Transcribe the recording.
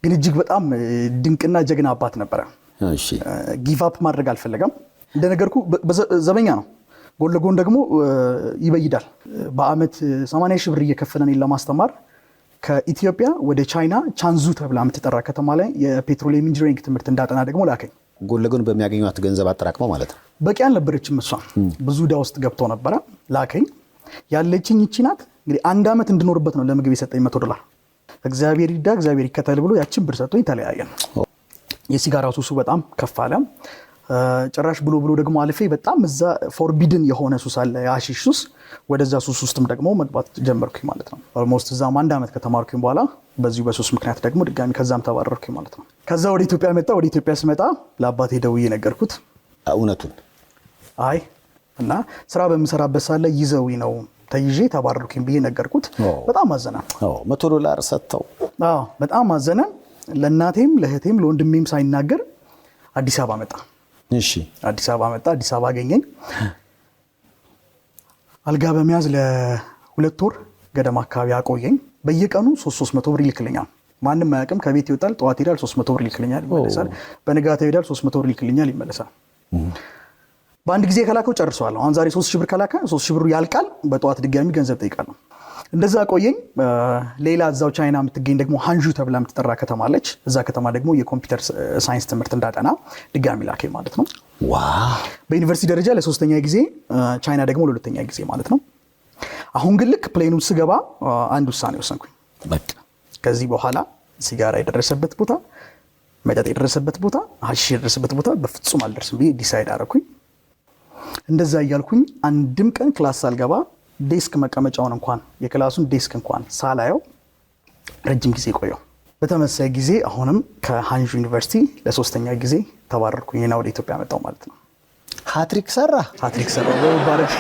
ግን እጅግ በጣም ድንቅና ጀግና አባት ነበረ። እሺ ጊቭ አፕ ማድረግ አልፈለገም። እንደነገርኩ ዘበኛ ነው። ጎን ለጎን ደግሞ ይበይዳል። በአመት 80 ሺህ ብር እየከፈለን ለማስተማር ከኢትዮጵያ ወደ ቻይና ቻንዙ ተብላ የምትጠራ ከተማ ላይ የፔትሮሊየም ኢንጂነሪንግ ትምህርት እንዳጠና ደግሞ ላከኝ። ጎን ለጎን በሚያገኙት ገንዘብ አጠራቅመው ማለት ነው። በቂ አልነበረችም እሷ፣ ብዙ ዕዳ ውስጥ ገብቶ ነበረ። ላከኝ። ያለችኝ ይቺ ናት። እንግዲህ 1 አመት እንድኖርበት ነው ለምግብ የሰጠኝ $100። እግዚአብሔር ይርዳ እግዚአብሔር ይከተል ብሎ ያችን ብር ሰጥቶኝ ተለያየን። የሲጋራ ሱሱ በጣም ከፍ አለ። ጭራሽ ብሎ ደግሞ አልፌ በጣም እዛ ፎርቢድን የሆነ ሱስ አለ፣ የሐሺሽ ሱስ። ወደዛ ሱስ ውስጥም ደግሞ መግባት ጀመርኩኝ ማለት ነው። ኦልሞስት እዛም 1 አመት ከተማርኩኝ በኋላ በዚሁ በሱስ ምክንያት ደግሞ ድጋሚ ከዛም ተባረርኩኝ ማለት ነው። ከዛ ወደ ኢትዮጵያ መጣ። ወደ ኢትዮጵያ ስመጣ ለአባቴ ደውዬ ነገርኩት እውነቱን። አይ እና ስራ በምሰራበት ሳለ ይዘውኝ ነው ተይዤ ተባረርኩኝ ብዬ ነገርኩት። በጣም አዘነ። $100 ሰጥተው በጣም አዘነ። ለእናቴም ለእህቴም ለወንድሜም ሳይናገር አዲስ አበባ መጣ። እሺ አዲስ አበባ መጣ። አዲስ አበባ አገኘኝ። አልጋ በመያዝ ለ2 ወር ገደማ አካባቢ አቆየኝ። በየቀኑ 300 ብር ይልክልኛል። ማንም አያውቅም። ከቤት ይወጣል፣ ጠዋት ይሄዳል፣ 300 ብር ይልክልኛል፣ ይመለሳል። በንጋታው ይሄዳል፣ 300 ብር ይልክልኛል፣ ይመለሳል። በአንድ ጊዜ ከላከው ጨርሰዋል። አሁን ዛሬ 3000 ብር ከላከ 3000 ብሩ ያልቃል። በጠዋት ድጋሚ ገንዘብ ጠይቃለሁ። እንደዛ ቆየኝ። ሌላ እዛው ቻይና የምትገኝ ደግሞ ሃንዡ ተብላ የምትጠራ ከተማ አለች። እዛ ከተማ ደግሞ የኮምፒውተር ሳይንስ ትምህርት እንዳጠና ድጋሚ ላከኝ ማለት ነው። በዩኒቨርሲቲ ደረጃ ለ3ኛ ጊዜ፣ ቻይና ደግሞ ለ2ኛ ጊዜ ማለት ነው። አሁን ግን ልክ ፕሌኑ ስገባ አንድ ውሳኔ ወሰንኩኝ። ከዚህ በኋላ ሲጋራ የደረሰበት ቦታ፣ መጠጥ የደረሰበት ቦታ፣ ሐሺሽ የደረሰበት ቦታ በፍጹም አልደርስም ብዬ ዲሳይድ አደረኩኝ። እንደዛ እያልኩኝ አንድም ቀን ክላስ ሳልገባ ዴስክ መቀመጫውን እንኳን የክላሱን ዴስክ እንኳን ሳላየው ረጅም ጊዜ ቆየው። በተመሳሳይ ጊዜ አሁንም ከሃንዡ ዩኒቨርሲቲ ለ3ኛ ጊዜ ተባረርኩኝና ወደ ኢትዮጵያ መጣሁ ማለት ነው። ሃትሪክ ሰራ በመባረክ